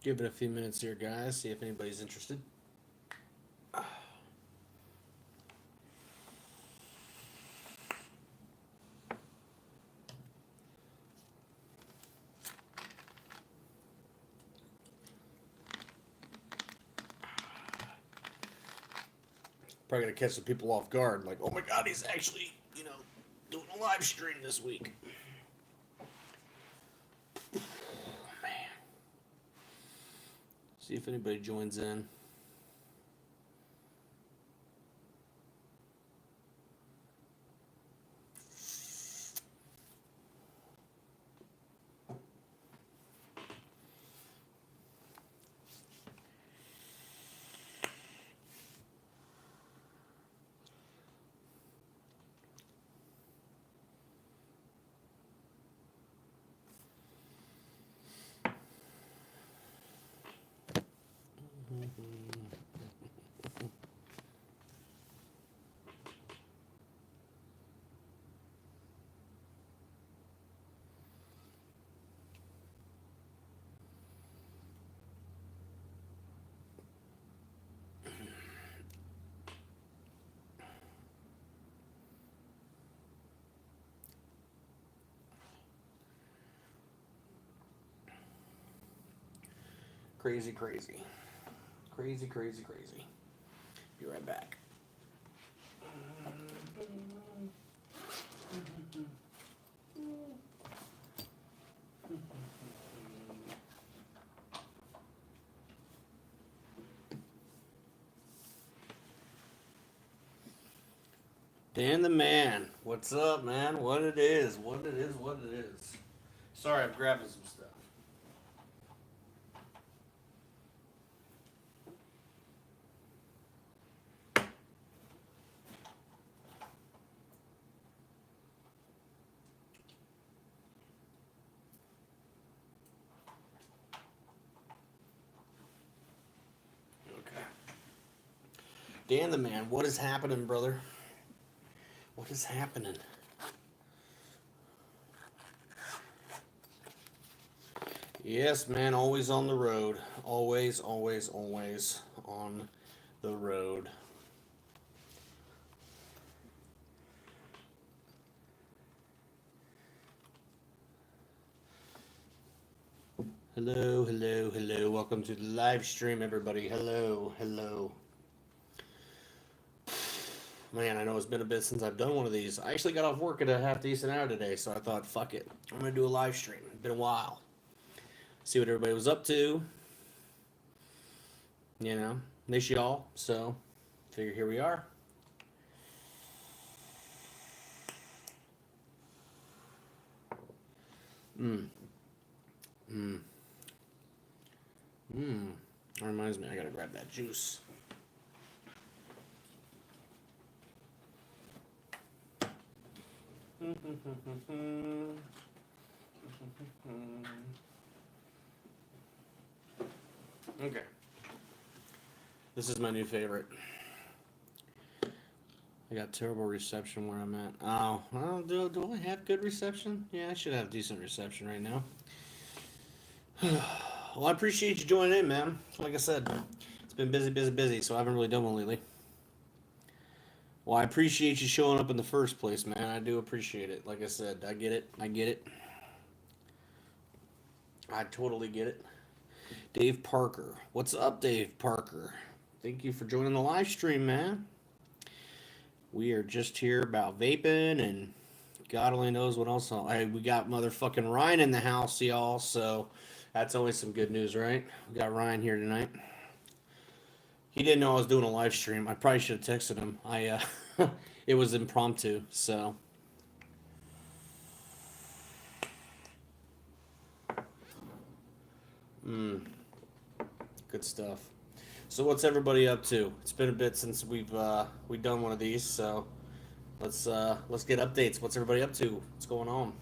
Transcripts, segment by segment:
Give it a few minutes here, guys. See if anybody's interested. Probably gonna catch some people off guard. Like, oh my god, he's actually, doing a live stream this week. Man. See if anybody joins in. Crazy, crazy. Crazy, crazy, crazy. Be right back. Dan the man. What's up, man? What it is. What it is, what it is. Sorry, I'm grabbing some stuff. Okay. Dan the man, what is happening, brother? What is happening? Yes, man, always on the road. Always, always, always on the road. Hello, hello, hello. Welcome to the live stream, everybody. Hello, hello. Man, I know it's been a bit since I've done one of these. I actually got off work at a half decent hour today, so I thought, fuck it. I'm going to do a live stream. It's been a while. See what everybody was up to. Miss y'all. So, figure here we are. That reminds me, I gotta grab that juice. Okay. This is my new favorite. I got terrible reception where I'm at. Oh, well, do I have good reception? Yeah, I should have decent reception right now. Well, I appreciate you joining in, man. Like I said, it's been busy, busy, busy, so I haven't really done one lately. Well, I appreciate you showing up in the first place, man. I do appreciate it. Like I said, I get it. I get it. I totally get it. Dave Parker. What's up, Dave Parker? Thank you for joining the live stream, man. We are just here about vaping and God only knows what else. We got motherfucking Ryan in the house, y'all, so that's always some good news, right? We got Ryan here tonight. He didn't know I was doing a live stream. I probably should have texted him. It was impromptu, so. Good stuff. So what's everybody up to? It's been a bit since we've done one of these, so let's get updates. What's everybody up to? What's going on?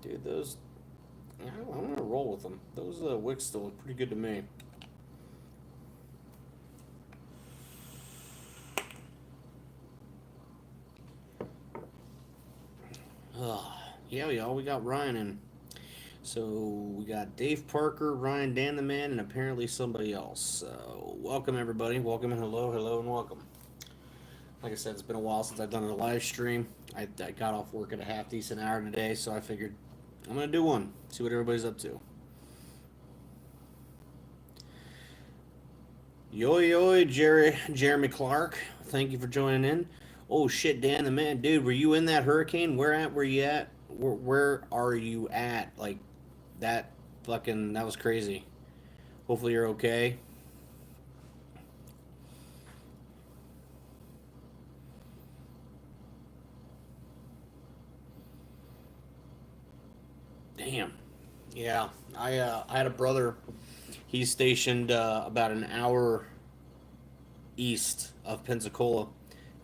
Dude, those I'm gonna roll with them. Those wicks still look pretty good to me. Yeah, we got Ryan in. So we got Dave Parker, Ryan Dan the Man, and apparently somebody else. So welcome everybody. Welcome and hello, and welcome. Like I said, it's been a while since I've done a live stream. I got off work at a half decent hour today, so I figured I'm gonna do one. See what everybody's up to. Yo, Jeremy Clark. Thank you for joining in. Oh shit, Dan the Man, dude, were you in that hurricane? Where you at? Where are you at? Like that fucking that was crazy. Hopefully you're okay. Damn. Yeah, I had a brother. He's stationed about an hour east of Pensacola,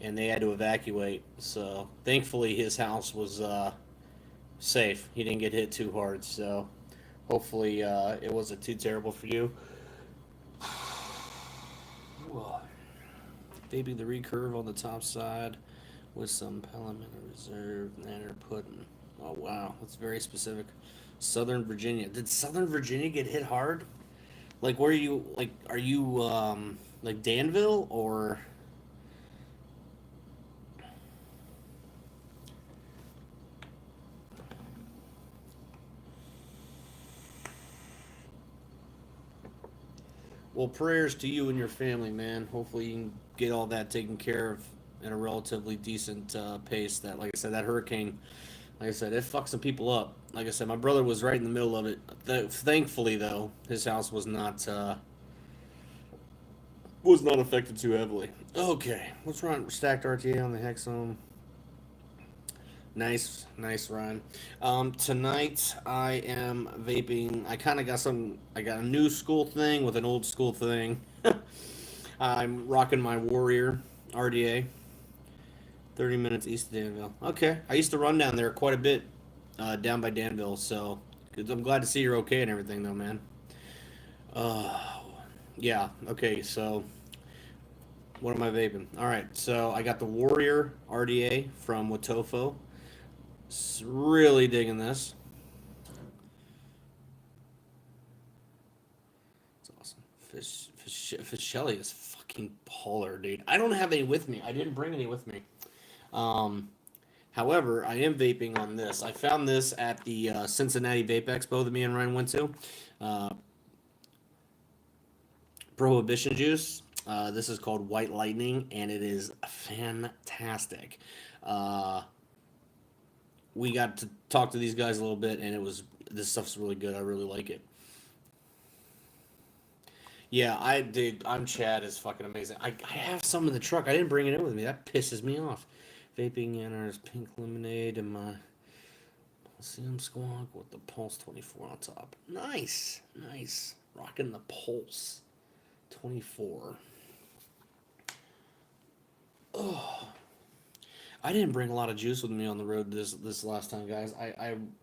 and they had to evacuate. So thankfully, his house was safe. He didn't get hit too hard. So hopefully, it wasn't too terrible for you. Maybe the recurve on the top side with some pellet in reserve. Nanner pudding. Oh wow, that's very specific. Southern Virginia. Did Southern Virginia get hit hard? Like, where are you? Like, are you like Danville or? Well, prayers to you and your family, man. Hopefully, you can get all that taken care of at a relatively decent pace. That, like I said, that hurricane, like I said, it fucked some people up. Like I said, my brother was right in the middle of it. Thankfully, though, his house was not affected too heavily. Okay, let's run stacked RTA on the Hexome. Nice, Ryan. Tonight I am vaping. I kind of got some. I got a new school thing with an old school thing. I'm rocking my Warrior RDA. 30 minutes east of Danville. Okay, I used to run down there quite a bit, down by Danville. So I'm glad to see you're okay and everything, though, man. Uh, yeah. Okay, so what am I vaping? All right, so I got the Warrior RDA from Watofo. Really digging this. It's awesome. Fishelli is fucking baller, dude. I don't have any with me. I didn't bring any with me. Um, However, I am vaping on this. I found this at the Cincinnati Vape Expo that me and Ryan went to. Uh, Prohibition juice. This is called White Lightning, and it is fantastic. Uh, we got to talk to these guys a little bit, and this stuff's really good. I really like it. Yeah, I did. I'm Chad is fucking amazing. I have some in the truck. I didn't bring it in with me. That pisses me off. Vaping enters pink lemonade and my Pulsium Squawk with the Pulse 24 on top. Nice. Rocking the Pulse 24. Oh, I didn't bring a lot of juice with me on the road this last time, guys.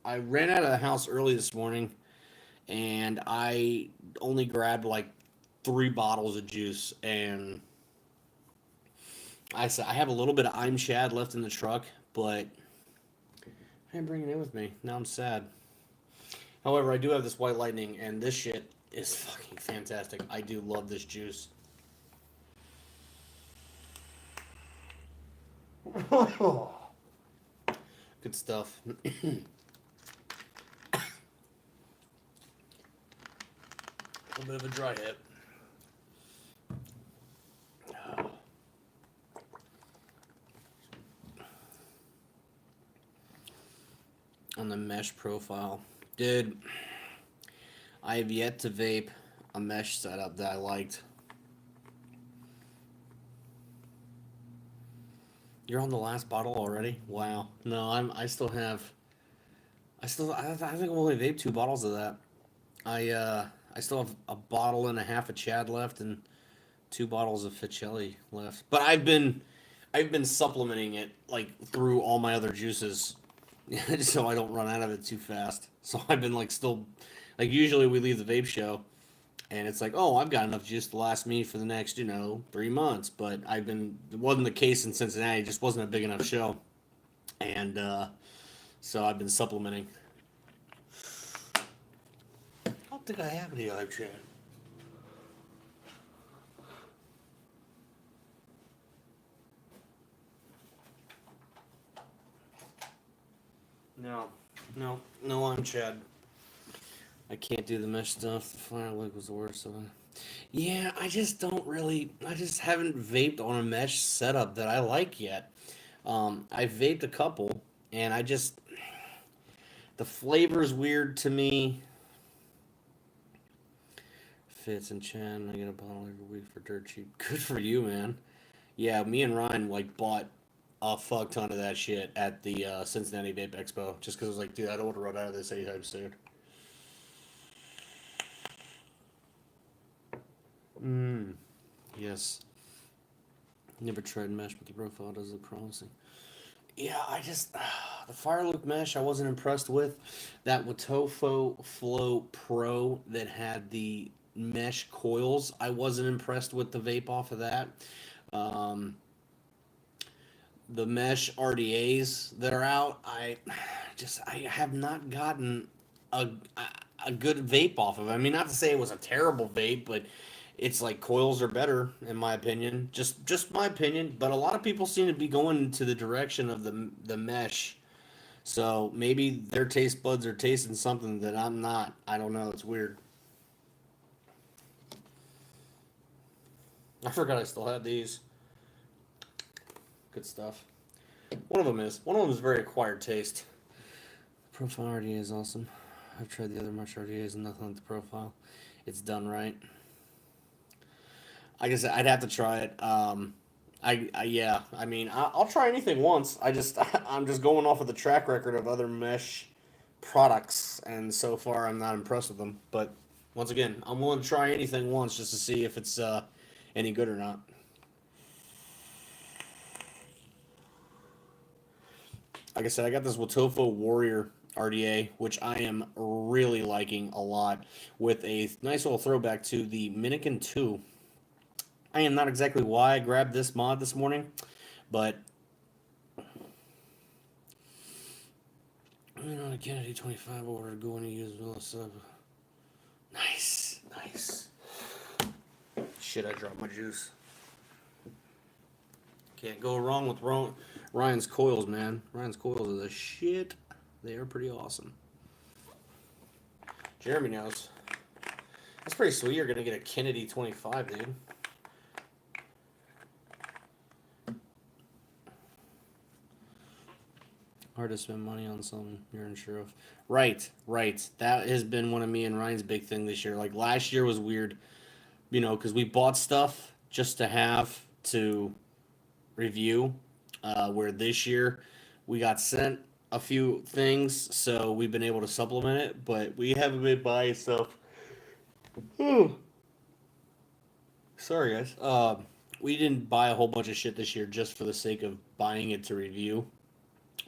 I ran out of the house early this morning, and I only grabbed like 3 bottles of juice, and I said I have a little bit of I'm Chad left in the truck, but I didn't bring it in with me. Now I'm sad. However, I do have this White Lightning, and this shit is fucking fantastic. I do love this juice. Good stuff. A little bit of a dry hit. On the mesh profile. Dude, I have yet to vape a mesh setup that I liked. You're on the last bottle already? Wow. No, I still have I think I've only vaped 2 bottles of that. I still have a bottle and a half of Chad left and 2 bottles of Ficelli left. But I've been supplementing it like through all my other juices. so I don't run out of it too fast. So I've been like still, like usually we leave the vape show, and it's like, oh, I've got enough juice to last me for the next 3 months. But it wasn't the case in Cincinnati. It just wasn't a big enough show, and so I've been supplementing. I don't think I have any other chat. No, no, I'm Chad. I can't do the mesh stuff. The Firelight was the worst of it. Yeah, I just don't really. I just haven't vaped on a mesh setup that I like yet. I vaped a couple, and I just the flavor's weird to me. Fitz and Chen, I get a bottle every week for dirt cheap. Good for you, man. Yeah, me and Ryan like bought a fuck ton of that shit at the Cincinnati Vape Expo just because I was like, dude, I don't want to run out of this anytime soon. Yes. Never tried mesh, but the profile does look promising. Yeah, I just the Firelink mesh I wasn't impressed with. That Watofo Flow Pro that had the mesh coils, I wasn't impressed with the vape off of that. Um, the mesh RDAs that are out, I have not gotten a a good vape off of it. I mean, not to say it was a terrible vape, but it's like coils are better in my opinion. Just my opinion, but a lot of people seem to be going to the direction of the mesh. So maybe their taste buds are tasting something that I'm not. I don't know. It's weird. I forgot I still had these. Good stuff. One of them is very acquired taste. Profile RDA is awesome. I've tried the other March RDAs and nothing like the profile. It's done right. Like I said, I'd have to try it. Yeah. I mean, I'll try anything once. I'm just going off of the track record of other mesh products, and so far I'm not impressed with them. But once again, I'm willing to try anything once just to see if it's any good or not. Like I said, I got this Watofo Warrior RDA, which I am really liking a lot, with a nice little throwback to the Minikin 2. I am not exactly why I grabbed this mod this morning, but on a Kennedy 25 order going to use Melissa. Nice, nice. Shit, I dropped my juice. Can't go wrong with Ryan's coils, man. Ryan's coils are the shit. They are pretty awesome. Jeremy knows. That's pretty sweet. You're gonna get a Kennedy 25, dude. Hard to spend money on something you're unsure of. Right, right. That has been one of me and Ryan's big thing this year. Like last year was weird, because we bought stuff just to have to review. Where this year we got sent a few things, so we've been able to supplement it, but we haven't been buying stuff. Ooh. Sorry, guys. We didn't buy a whole bunch of shit this year just for the sake of buying it to review.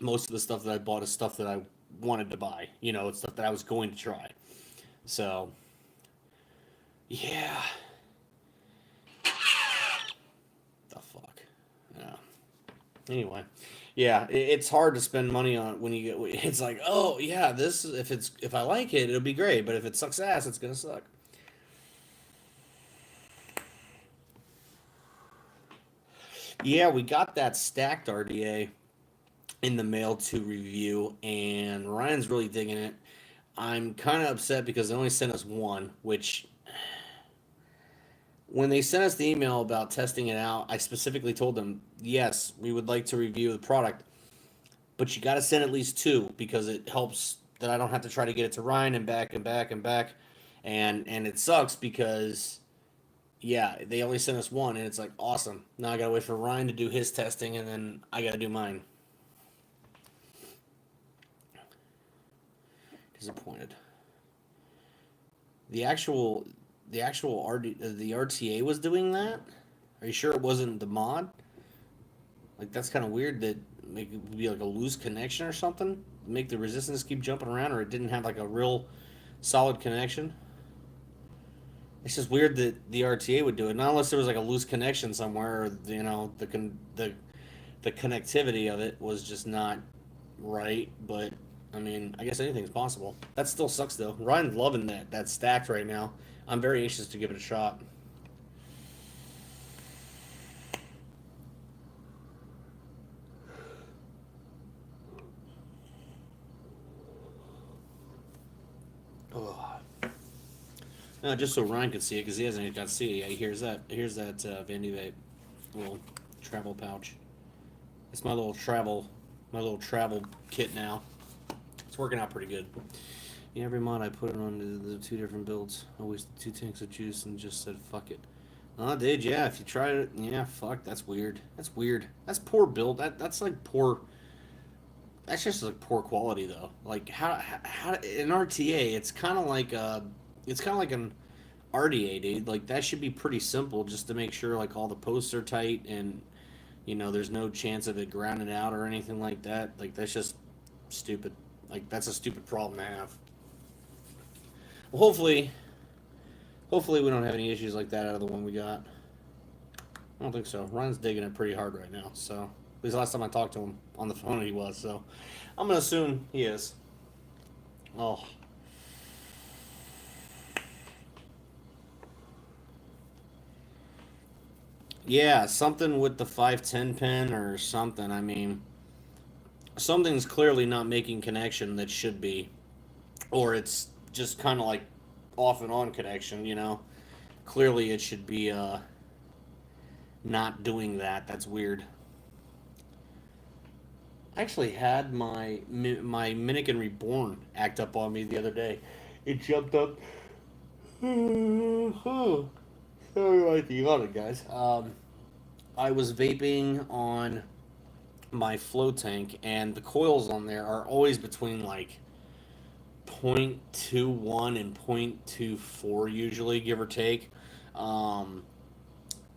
Most of the stuff that I bought is stuff that I wanted to buy. It's stuff that I was going to try. So, yeah. The fuck. Yeah. Anyway, yeah, it's hard to spend money on when you get. It's like, oh yeah, this if I like it, it'll be great. But if it sucks ass, it's gonna suck. Yeah, we got that stacked RDA in the mail to review, and Ryan's really digging it. I'm kind of upset because they only sent us one, which when they sent us the email about testing it out, I specifically told them, yes, we would like to review the product, but you got to send at least two because it helps that I don't have to try to get it to Ryan and back and back and back, and it sucks because yeah, they only sent us one, and it's like awesome. Now I gotta wait for Ryan to do his testing, and then I gotta do mine. Disappointed. The actual the RTA was doing that. Are you sure it wasn't the mod? Like that's kind of weird that make it be like a loose connection or something, make the resistance keep jumping around, or it didn't have like a real solid connection. It's just weird that the RTA would do it, not unless there was like a loose connection somewhere, or the connectivity of it was just not right. But I mean, I guess anything's possible. That still sucks though. Ryan's loving that stacked right now. I'm very anxious to give it a shot. Oh. Just so Ryan could see it, because he hasn't even got to see it yet. Here's that Vandy Vape little travel pouch. It's my little travel kit now. It's working out pretty good. Yeah, every mod I put it on the 2 different builds. I wasted 2 tanks of juice and just said fuck it. Oh, dude, yeah. If you tried it, yeah, fuck. That's weird. That's weird. That's poor build. That's like poor. That's just like poor quality though. Like how in RTA, it's kind of like an RDA, dude. Like that should be pretty simple, just to make sure like all the posts are tight and there's no chance of it grounding out or anything like that. Like that's just stupid. Like that's a stupid problem to have. Well, hopefully we don't have any issues like that out of the one we got. I don't think so. Ryan's digging it pretty hard right now. So at least last time I talked to him on the phone, he was. So I'm gonna assume he is. Oh. Yeah, something with the 510 pin or something. I mean, something's clearly not making connection that should be, or it's just kind of like off and on connection. Clearly it should be not doing that. That's weird. I actually had my Minikin Reborn act up on me the other day. It jumped up. Sorry about the yawning, guys. I was vaping on my flow tank, and the coils on there are always between like 0.21 and 0.24 usually, give or take.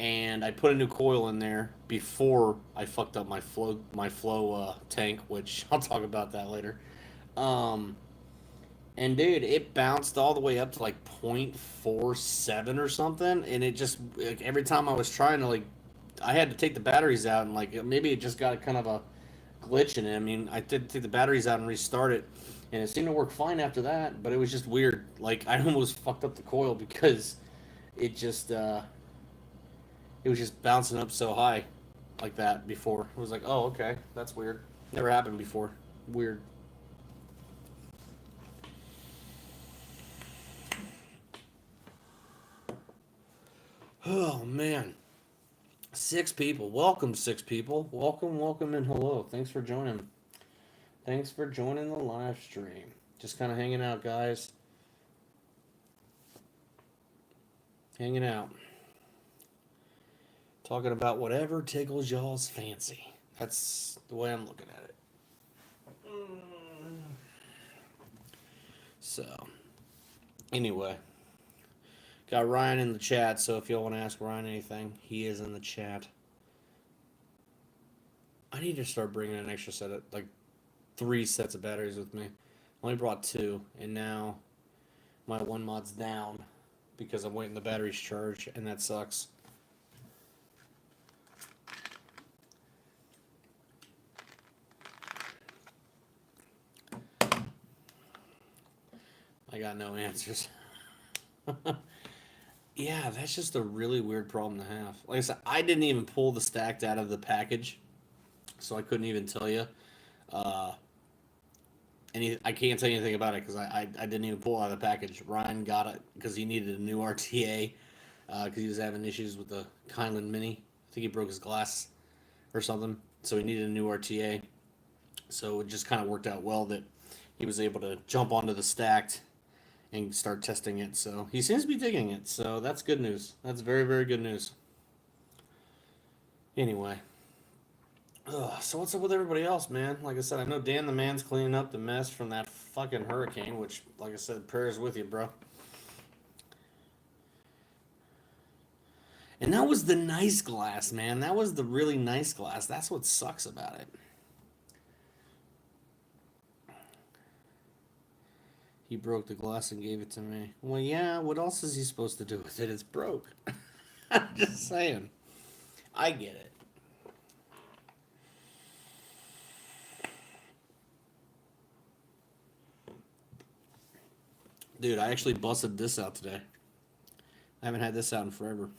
And I put a new coil in there before I fucked up my flow tank, which I'll talk about that later. Um, and dude, it bounced all the way up to like 0.47 or something, and it just like, every time I was trying to like, I had to take the batteries out, and like maybe it just got kind of a glitch in it. I mean, I did take the batteries out and restart it, and it seemed to work fine after that. But it was just weird. Like I almost fucked up the coil because it just it was just bouncing up so high like that before. It was like, oh, okay, that's weird. Never happened before. Weird. Oh man, 6 people. Welcome, 6 people. Welcome, and hello. Thanks for joining. Thanks for joining the live stream. Just kind of hanging out, guys. Hanging out. Talking about whatever tickles y'all's fancy. That's the way I'm looking at it. So, anyway, got Ryan in the chat, so if y'all want to ask Ryan anything, he is in the chat. I need to start bringing an extra set of, like, 3 sets of batteries with me. I only brought 2, and now my one mod's down because I'm waiting the batteries charge, and that sucks. I got no answers. Yeah, that's just a really weird problem to have. Like I said, I didn't even pull the stacked out of the package, so I couldn't even tell you. Uh, I can't tell you anything about it because I didn't even pull out of the package. Ryan got it because he needed a new RTA because he was having issues with the Kylan Mini. I think he broke his glass or something, so he needed a new RTA. So it just kind of worked out well that he was able to jump onto the stacked and start testing it. So he seems to be digging it. So that's good news. That's very, very good news. Anyway. So what's up with everybody else, man? Like I said, I know Dan the man's cleaning up the mess from that fucking hurricane, which, like I said, prayers with you, bro. And that was the nice glass, man. That was the really nice glass. That's what sucks about it. He broke the glass and gave it to me. Well, yeah, what else is he supposed to do with it? It's broke. I'm just saying. I get it. Dude, I actually busted this out today. I haven't had this out in forever.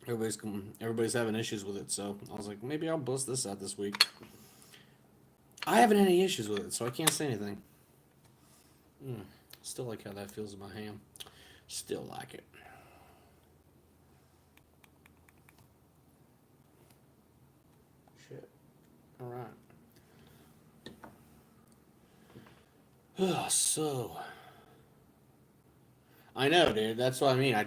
Everybody's having issues with it, so I was like, maybe I'll bust this out this week. I haven't had any issues with it, so I can't say anything. Still like how that feels in my hand. Still like it. Shit. All right. So, I know, dude. That's what I mean. I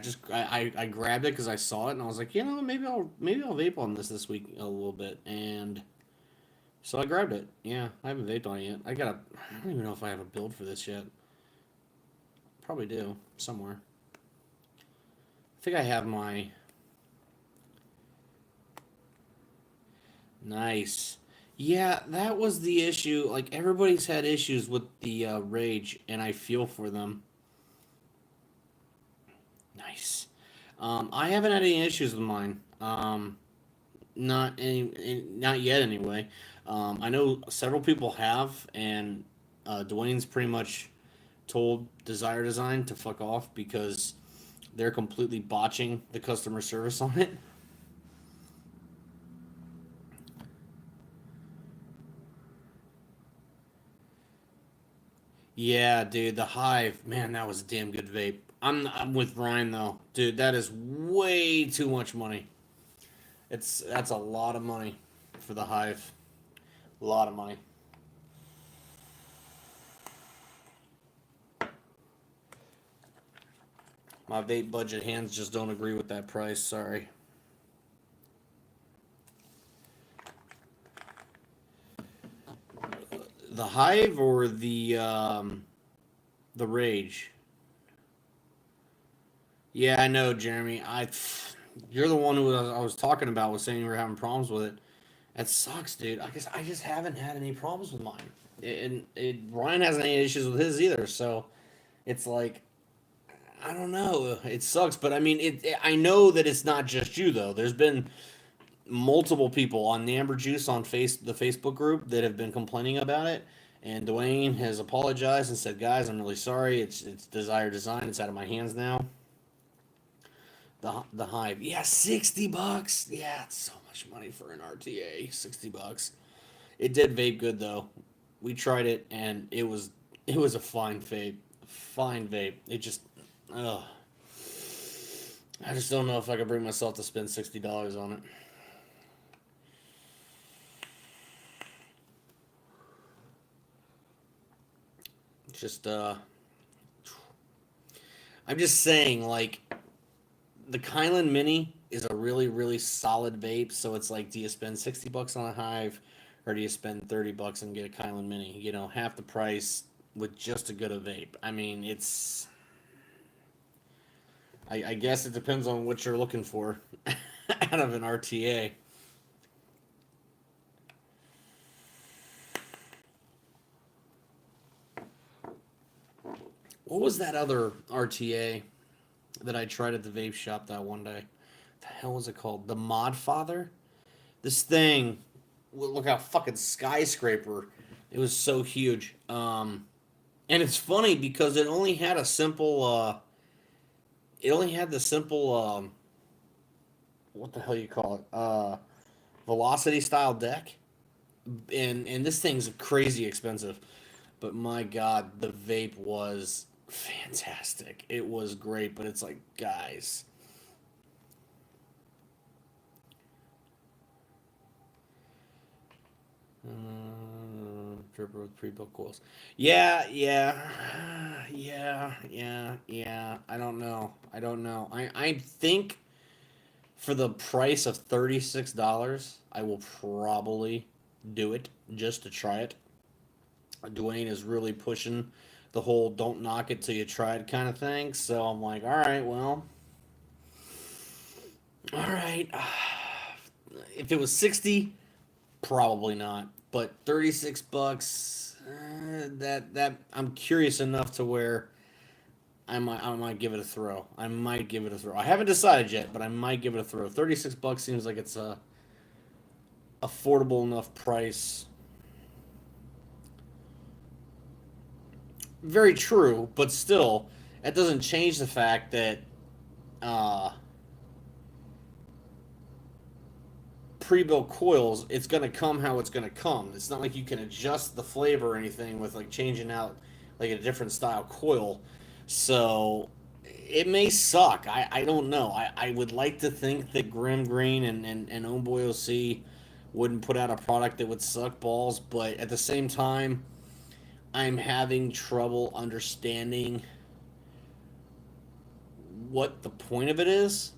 grabbed it because I saw it and I was like, maybe I'll vape on this week a little bit, and so I grabbed it. Yeah, I haven't vaped on it yet. I don't even know if I have a build for this yet. Probably do somewhere. I think I have my nice. Yeah, that was the issue. Like everybody's had issues with the Rage, and I feel for them. Nice. I haven't had any issues with mine. Not yet anyway. I know several people have, and Dwayne's pretty much told Desire Design to fuck off because they're completely botching the customer service on it. Yeah, dude, the Hive, man, that was a damn good vape. I'm with Ryan though, dude. That is way too much money. That's a lot of money for the Hive. A lot of money. My vape budget hands just don't agree with that price. Sorry. The Hive or the Rage? Yeah, I know, Jeremy. You're the one who I was talking about was saying you were having problems with it. That sucks, dude. I just haven't had any problems with mine, and Ryan hasn't any issues with his either. So it's like I don't know. It sucks, but I mean, I know that it's not just you though. There's been multiple people on the Amber Juice on the Facebook group that have been complaining about it. And Dwayne has apologized and said, "Guys, I'm really sorry. It's Desire Design. It's out of my hands now." The Hive, yeah, $60. Yeah, it's so much money for an RTA. $60. It did vape good though. We tried it and it was a fine vape. Fine vape. It just, ugh. I just don't know if I could bring myself to spend $60 on it. Just I'm just saying, like, the Kylan Mini is a really, really solid vape. So it's like, do you spend $60 on a Hive, or do you spend $30 and get a Kylan Mini? You know, half the price with just a good a vape. I mean, I guess it depends on what you're looking for out of an RTA. What was that other RTA that I tried at the vape shop that one day? The hell was it called? The Mod Father? This thing, look how fucking skyscraper. It was so huge. And it's funny because it only had the simple, what the hell you call it? Velocity style deck. And this thing's crazy expensive. But my God, the vape was fantastic. It was great, but it's like, guys, dripper with pre-built coils. Yeah, yeah. I don't know. I think for the price of $36, I will probably do it just to try it. Dwayne is really pushing the whole "don't knock it till you try it" kind of thing. So I'm like, all right, well, all right. If it was 60, probably not. But $36, that I'm curious enough to where I might give it a throw. I might give it a throw. I haven't decided yet, but I might give it a throw. $36 seems like it's a affordable enough price. Very true, but still, that doesn't change the fact that uh, pre-built coils, it's gonna come how it's gonna come. It's not like you can adjust the flavor or anything with like changing out like a different style coil. So it may suck. I don't know. I would like to think that Grim Green and Homeboy OC wouldn't put out a product that would suck balls, but at the same time, I'm having trouble understanding what the point of it is.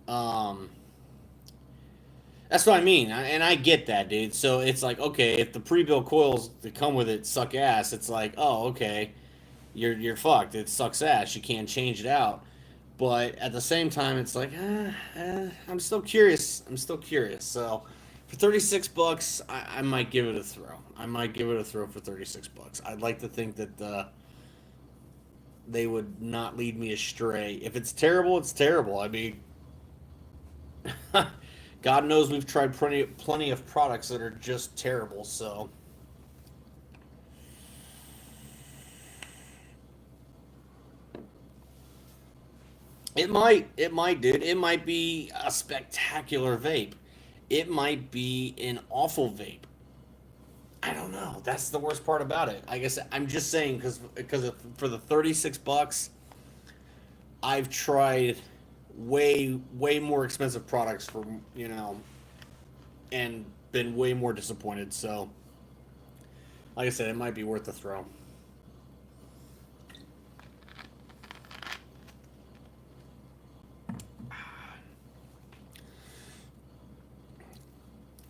Um, that's what I mean, and I get that, dude. So it's like, okay, if the pre-built coils that come with it suck ass, it's like, oh, okay, you're fucked. It sucks ass. You can't change it out. But at the same time, it's like, I'm still curious. I'm still curious. So for $36, I might give it a throw. I might give it a throw for $36. I'd like to think that they would not lead me astray. If it's terrible, it's terrible. I mean, God knows we've tried plenty of products that are just terrible. So it might, dude. It might be a spectacular vape. It might be an awful vape. I don't know. That's the worst part about it. I guess I'm just saying because for the $36, I've tried way more expensive products for and been way more disappointed. So, like I said, it might be worth the throw.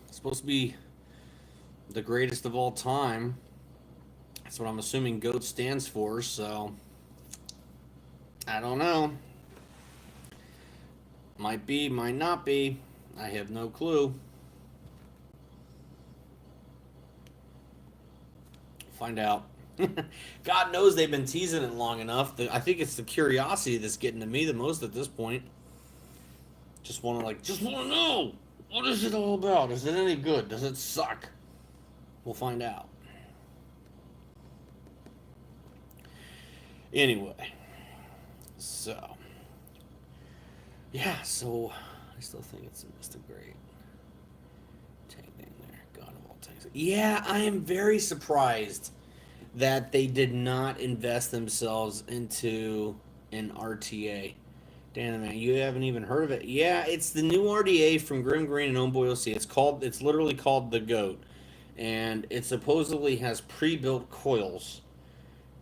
It's supposed to be the greatest of all time. That's what I'm assuming GOAT stands for. So, I don't know. Might be, might not be. I have no clue. Find out. God knows they've been teasing it long enough. I think it's the curiosity that's getting to me the most at this point. Just want to know, what is it all about? Is it any good? Does it suck? We'll find out. Anyway, so yeah, so I still think it's Mr. Great. Tank name there, God of all tanks. Yeah, I am very surprised that they did not invest themselves into an RTA. Damn man, you haven't even heard of it. Yeah, it's the new RDA from Grim Green and Homeboy OC. It's literally called the Goat, and it supposedly has pre-built coils,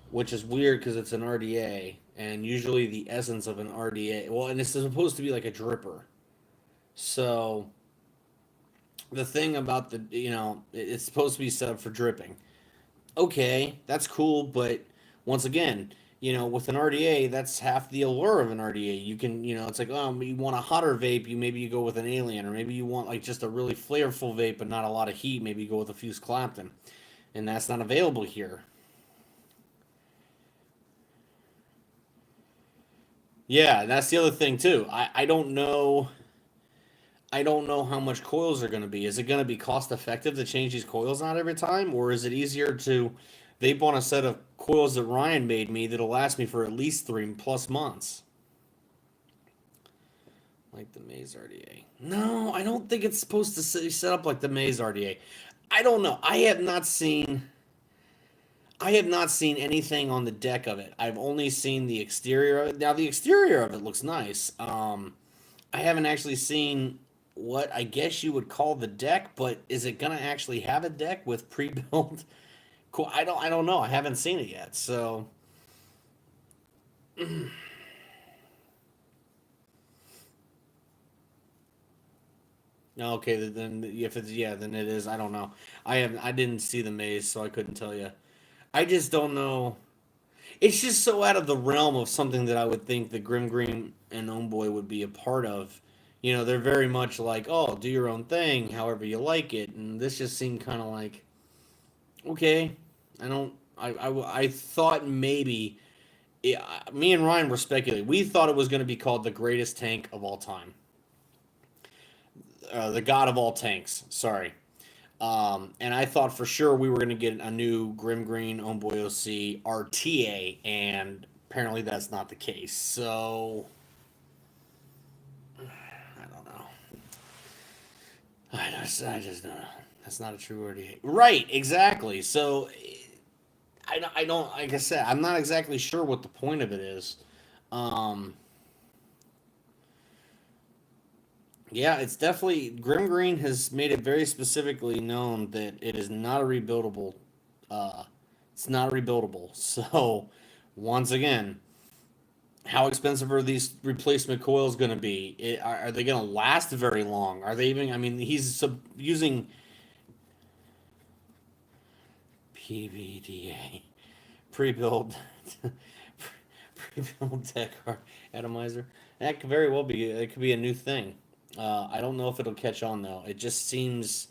which is weird because it's an RDA, and usually the essence of an RDA. Well, and it's supposed to be like a dripper. So the thing about it's supposed to be set up for dripping. Okay, that's cool, but once again, with an RDA, that's half the allure of an RDA. You can, it's like, oh, you want a hotter vape, maybe you go with an Alien, or maybe you want like just a really flavorful vape but not a lot of heat, maybe you go with a Fuse Clapton, and that's not available here. Yeah, that's the other thing too. I don't know how much coils are going to be. Is it going to be cost effective to change these coils out every time, or is it easier to vape on a set of coils that Ryan made me that'll last me for at least 3+ months? Like the Maze RDA. No, I don't think it's supposed to set up like the Maze RDA. I don't know. I have not seen anything on the deck of it. I've only seen the exterior of it. Now the exterior of it looks nice. I haven't actually seen what I guess you would call the deck, but is it gonna actually have a deck with pre-built? Cool. I don't know. I haven't seen it yet. So okay, then if it's yeah, then it is. I don't know. I didn't see the maze, so I couldn't tell you. I just don't know. It's just so out of the realm of something that I would think the Grim Green and Homeboy would be a part of. You know, they're very much like, oh, do your own thing, however you like it. And this just seemed kind of like, okay, I don't. I thought maybe me and Ryan were speculating. We thought it was going to be called the greatest tank of all time, the god of all tanks. Sorry. And I thought for sure we were going to get a new Grim Green Homeboy OC RTA, and apparently that's not the case. So I don't know. I just don't know. That's not a true RTA. Right, exactly. So I don't, like I said, I'm not exactly sure what the point of it is. Um, yeah, it's definitely Grim Green has made it very specifically known that it is not a rebuildable. Uh, it's not rebuildable. So, once again, how expensive are these replacement coils going to be? Are they going to last very long? Are they even? I mean, he's using PVDA pre-built pre-built deck atomizer. That could very well be. It could be a new thing. I don't know if it'll catch on though. It just seems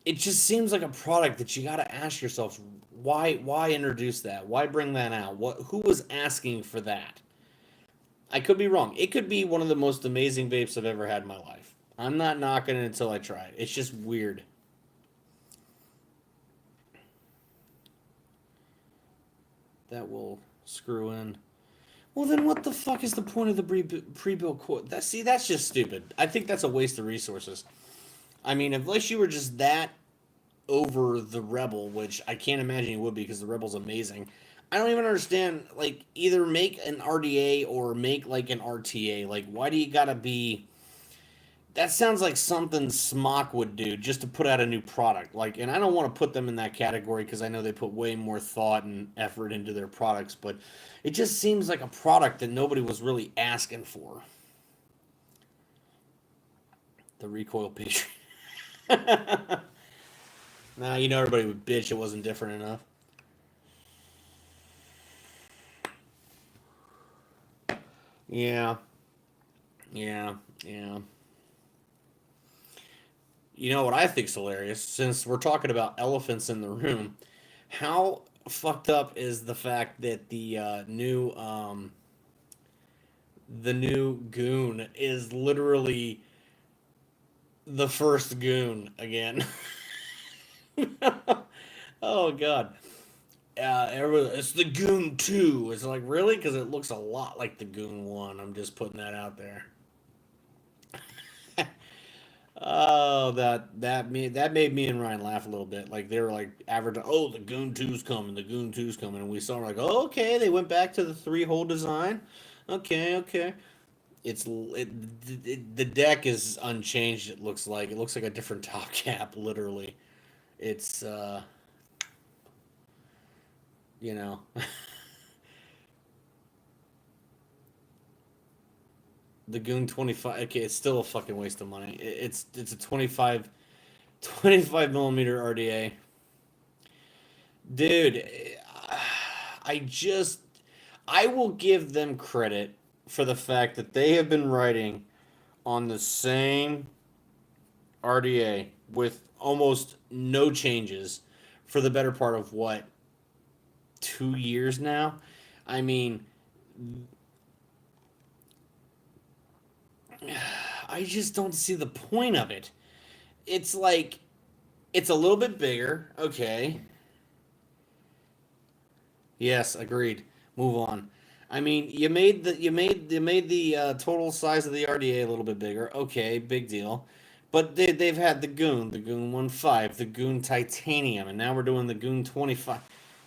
like a product that you got to ask yourself why introduce that? Why bring that out? Who was asking for that? I could be wrong. It could be one of the most amazing vapes I've ever had in my life. I'm not knocking it until I try it. It's just weird. That will screw in. Well, then what the fuck is the point of the pre-built quote? That's just stupid. I think that's a waste of resources. I mean, unless you were just that over the Rebel, which I can't imagine you would be because the Rebel's amazing. I don't even understand. Like, either make an RDA or make like an RTA. Like, why do you gotta be? That sounds like something Smock would do just to put out a new product. Like, and I don't want to put them in that category because I know they put way more thought and effort into their products, but it just seems like a product that nobody was really asking for. The recoil page. Nah, you know everybody would bitch it wasn't different enough. Yeah, yeah, yeah. You know what I think's hilarious? Since we're talking about elephants in the room, how fucked up is the fact that the new goon is literally the first goon again? Oh god. Everybody, it's the Goon 2. It's like, really? Because it looks a lot like the Goon 1. I'm just putting that out there. Oh, that made me and Ryan laugh a little bit. Like they were like advertising, oh, the Goon Two's coming, the Goon Two's coming, and we saw like, oh, okay, they went back to the three hole design. Okay, okay. The deck is unchanged. It looks like a different top cap, literally. It's you know, the Goon 25. Okay, it's still a fucking waste of money. It's a 25 millimeter RDA. Dude, I just I will give them credit for the fact that they have been writing on the same RDA with almost no changes for the better part of what 2 years now. I mean, I just don't see the point of it. It's like it's a little bit bigger, okay. Yes, agreed. Move on. I mean, you made the total size of the RDA a little bit bigger. Okay, big deal. But they've had the Goon 15, the Goon Titanium, and now we're doing the Goon 25.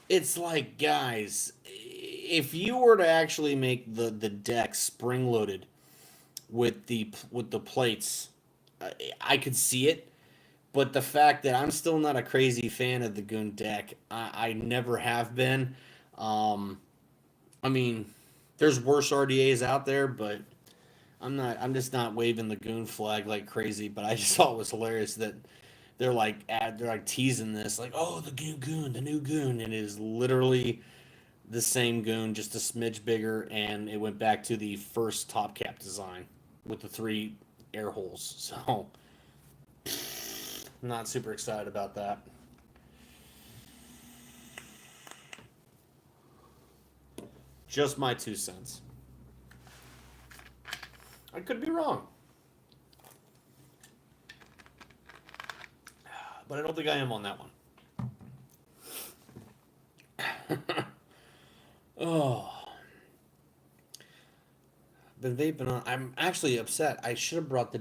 It's like, guys, if you were to actually make the deck spring loaded with the plates, I could see it. But the fact that I'm still not a crazy fan of the Goon deck, I never have been. Um, I mean, there's worse RDAs out there, but I'm not. I'm just not waving the Goon flag like crazy. But I just thought it was hilarious that they're like teasing this, like, oh, the Goon, the new Goon, and it is literally the same Goon, just a smidge bigger, and it went back to the first top cap design. with the 3 air holes. So, not super excited about that. Just my 2 cents. I could be wrong. But I don't think I am on that one. Oh. Been vaping on. I'm actually upset. I should have brought the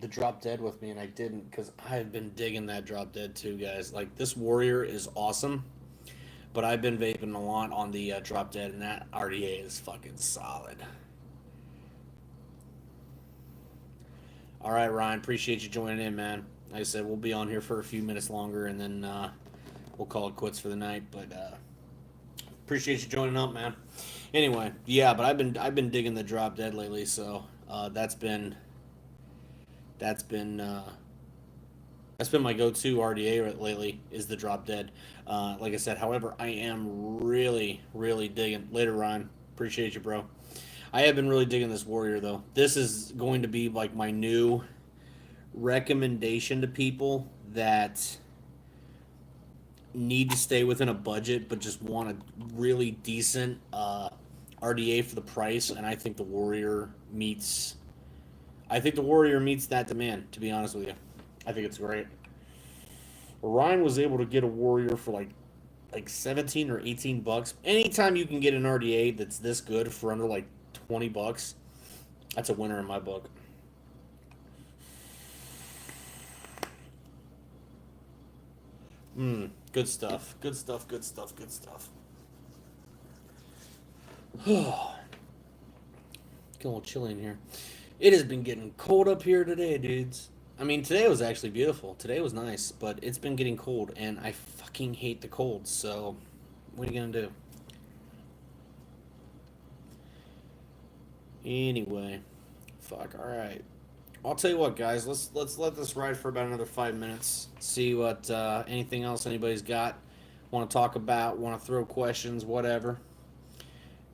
drop dead with me, and I didn't because I've been digging that drop dead too, guys. Like this Warrior is awesome, but I've been vaping a lot on the drop dead, and that RDA is fucking solid. All right, Ryan, appreciate you joining in, man. Like I said, we'll be on here for a few minutes longer, and then we'll call it quits for the night. But appreciate you joining up, man. Anyway, yeah, but I've been digging the drop dead lately, so that's been my go-to RDA lately is the drop dead. Like I said, however, I am really digging. Later, Ryan, appreciate you, bro. I have been really digging this Warrior though. This is going to be like my new recommendation to people that need to stay within a budget but just want a really decent RDA for the price, and I think the Warrior meets that demand, to be honest with you. I think it's great. Ryan was able to get a Warrior for like 17 or 18 bucks. Anytime you can get an RDA that's this good for under like 20 bucks, that's a winner in my book. Good stuff. Good stuff. Good stuff. Good stuff. Getting a little chilly in here. It has been getting cold up here today, dudes. I mean, today was actually beautiful. Today was nice, but it's been getting cold, and I fucking hate the cold. So, what are you gonna do? Anyway, fuck. All right. I'll tell you what, guys. Let's let this ride for about another 5 minutes. See what anything else anybody's got. Want to talk about? Want to throw questions? Whatever.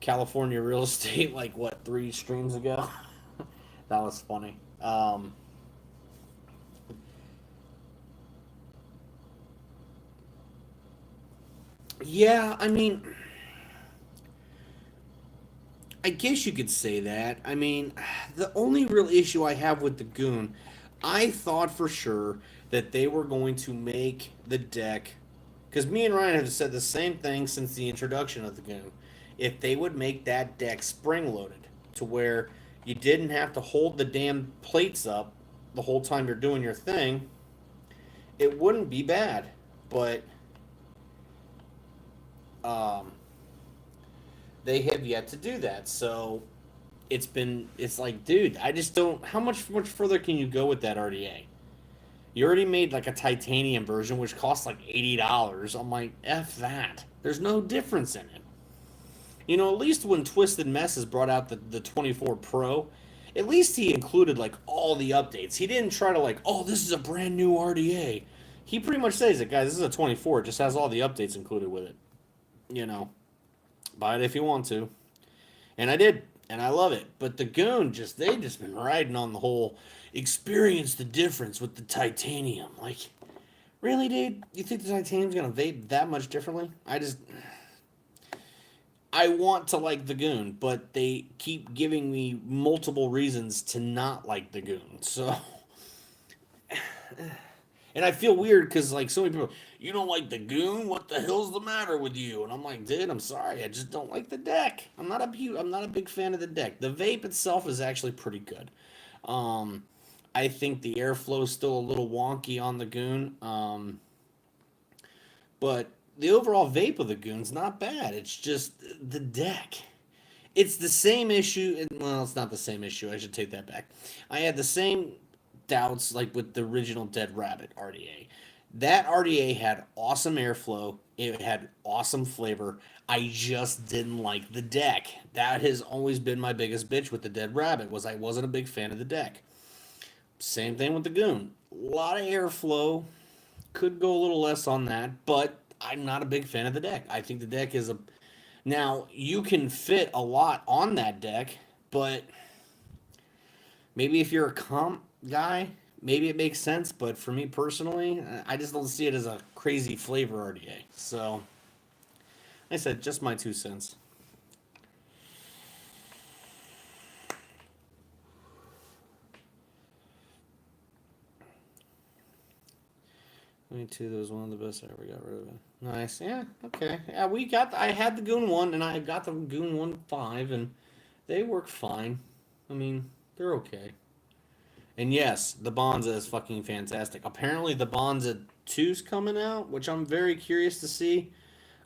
California real estate, like what, 3 streams ago? That was funny. Yeah, I mean, I guess you could say that. I mean, the only real issue I have with the Goon, I thought for sure that they were going to make the deck, because me and Ryan have said the same thing since the introduction of the Goon. If they would make that deck spring loaded to where you didn't have to hold the damn plates up the whole time you're doing your thing, it wouldn't be bad. But um, they have yet to do that. So it's like, dude, I just don't. How much further can you go with that RDA? You already made like a titanium version, which costs like $80. I'm like, F that. There's no difference in it. You know, at least when Twisted Messes brought out the 24 Pro, at least he included like all the updates. He didn't try to like, oh, this is a brand new RDA. He pretty much says it, guys, this is a 24. It just has all the updates included with it. You know, buy it if you want to. And I did, and I love it. But the Goon, they just been riding on the whole experience the difference with the titanium. Like, really, dude? You think the titanium's gonna vape that much differently? I want to like the Goon, but they keep giving me multiple reasons to not like the Goon. So, and I feel weird because like so many people, you don't like the Goon? What the hell's the matter with you? And I'm like, dude, I'm sorry, I just don't like the deck. I'm not a big fan of the deck. The vape itself is actually pretty good. Um, I think the airflow is still a little wonky on the Goon. But the overall vape of the Goon's not bad. It's just the deck. It's the same issue. Well, it's not the same issue. I should take that back. I had the same doubts like with the original Dead Rabbit RDA. That RDA had awesome airflow. It had awesome flavor. I just didn't like the deck. That has always been my biggest bitch with the Dead Rabbit was I wasn't a big fan of the deck. Same thing with the Goon. A lot of airflow. Could go a little less on that, but I'm not a big fan of the deck. I think the deck is a. Now, you can fit a lot on that deck, but Maybe if you're a comp guy, maybe it makes sense. But for me personally, I just don't see it as a crazy flavor RDA. So, like I said, just my 2 cents. 22, that was one of the best I ever got rid of it. Nice. Yeah, okay. Yeah, I had the Goon 1 and I got the Goon 1.5 and they work fine. I mean, they're okay. And yes, the Bonza is fucking fantastic. Apparently the Bonza 2's coming out, which I'm very curious to see.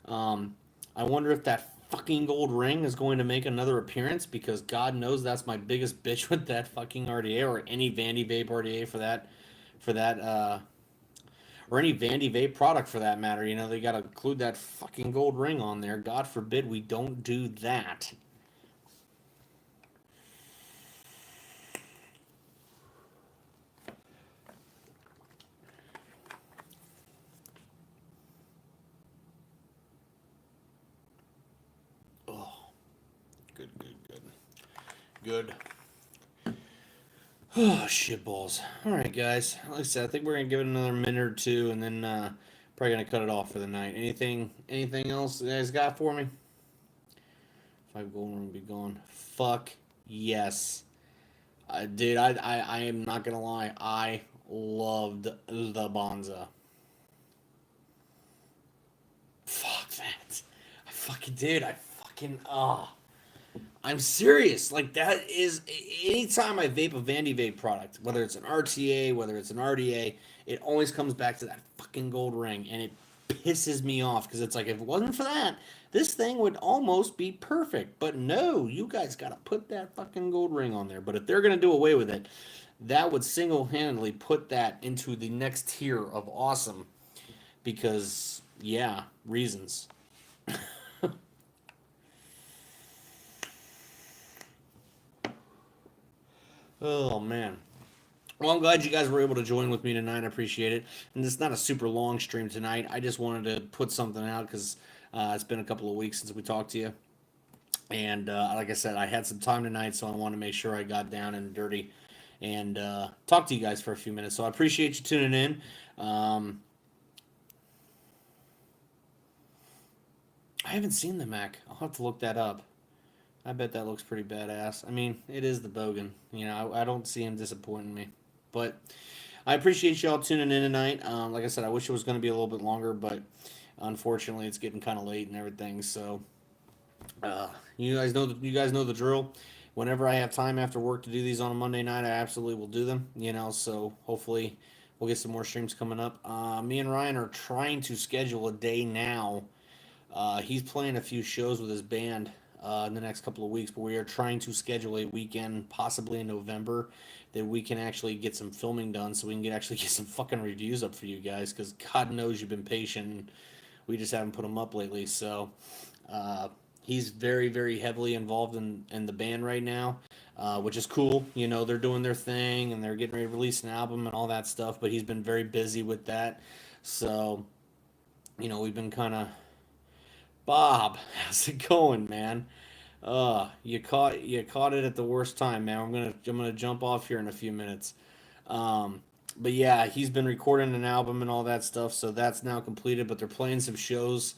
Um, I wonder if that fucking gold ring is going to make another appearance because God knows that's my biggest bitch with that fucking RDA or any Vandy Vape RDA for that or any Vandy Vape product for that matter. You know, they got to include that fucking gold ring on there. God forbid we don't do that. Oh, good, good, good. Good. Oh, shitballs. All right, guys. Like I said, I think we're gonna give it another minute or two, and then probably gonna cut it off for the night. Anything else you guys got for me? 5 gold ring be gone. Fuck yes, dude. I am not gonna lie. I loved the Bonza. Fuck that. I fucking did. I fucking I'm serious. Like that is anytime I vape a Vandy Vape product, whether it's an RTA, whether it's an RDA, it always comes back to that fucking gold ring, and it pisses me off because it's like if it wasn't for that, this thing would almost be perfect. But no, you guys got to put that fucking gold ring on there. But if they're gonna do away with it, that would single-handedly put that into the next tier of awesome. Because yeah, reasons. Oh man. Well, I'm glad you guys were able to join with me tonight. I appreciate it. And it's not a super long stream tonight. I just wanted to put something out because it's been a couple of weeks since we talked to you. And like I said, I had some time tonight, so I want to make sure I got down and dirty and talk to you guys for a few minutes. So I appreciate you tuning in. Um, I haven't seen the Mac. I'll have to look that up. I bet that looks pretty badass. I mean, it is the Bogan. You know, I don't see him disappointing me. But I appreciate y'all tuning in tonight. Like I said, I wish it was going to be a little bit longer, but unfortunately, it's getting kind of late and everything. So you guys know the drill. Whenever I have time after work to do these on a Monday night, I absolutely will do them. You know, so hopefully we'll get some more streams coming up. Me and Ryan are trying to schedule a day now. He's playing a few shows with his band in the next couple of weeks, but we are trying to schedule a weekend, possibly in November, that we can actually get some filming done, so we can actually get some fucking reviews up for you guys. Because God knows you've been patient, we just haven't put them up lately. So uh, he's very, very heavily involved in the band right now, which is cool. You know, they're doing their thing and they're getting ready to release an album and all that stuff. But he's been very busy with that. So you know, we've been kind of Bob, how's it going, man? You caught it at the worst time, man. I'm gonna jump off here in a few minutes. Um, but yeah, he's been recording an album and all that stuff, so that's now completed. But they're playing some shows,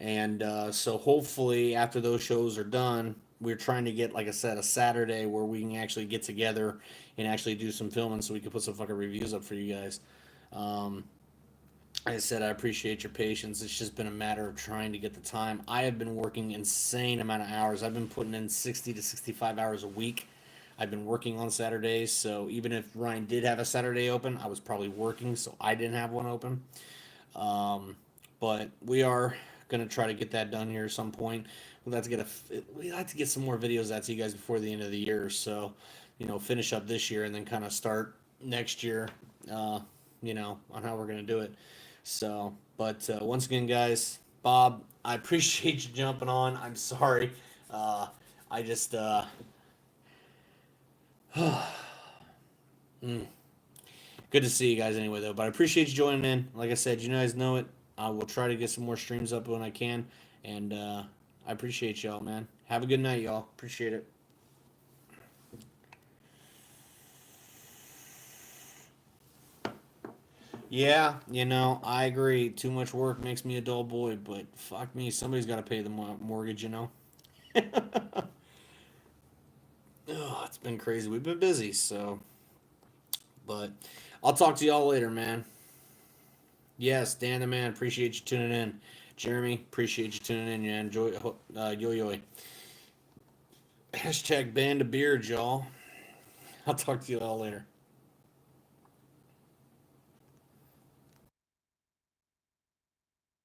and so hopefully after those shows are done, we're trying to get, like I said, a Saturday where we can actually get together and actually do some filming, so we can put some fucking reviews up for you guys. Um, like I said, I appreciate your patience. It's just been a matter of trying to get the time. I have been working insane amount of hours. I've been putting in 60 to 65 hours a week. I've been working on Saturdays, so even if Ryan did have a Saturday open, I was probably working, so I didn't have one open. Um, but we are gonna try to get that done here at some point. We'd like to get some more videos out to you guys before the end of the year. So, you know, finish up this year and then kind of start next year. Uh, you know, on how we're gonna do it. So, but once again, guys, Bob, I appreciate you jumping on. I'm sorry. Uh, I just mm, good to see you guys anyway, though. But I appreciate you joining in. Like I said, you guys know it. I will try to get some more streams up when I can, and I appreciate y'all, man. Have a good night, y'all. Appreciate it. Yeah, you know, I agree. Too much work makes me a dull boy, but fuck me, somebody's got to pay the mortgage, you know? Oh, it's been crazy. We've been busy, so. But I'll talk to y'all later, man. Yes, Dan the man, appreciate you tuning in. Jeremy, appreciate you tuning in. Yeah, enjoy. Yo yo. Hashtag ban the beard, y'all. I'll talk to you all later.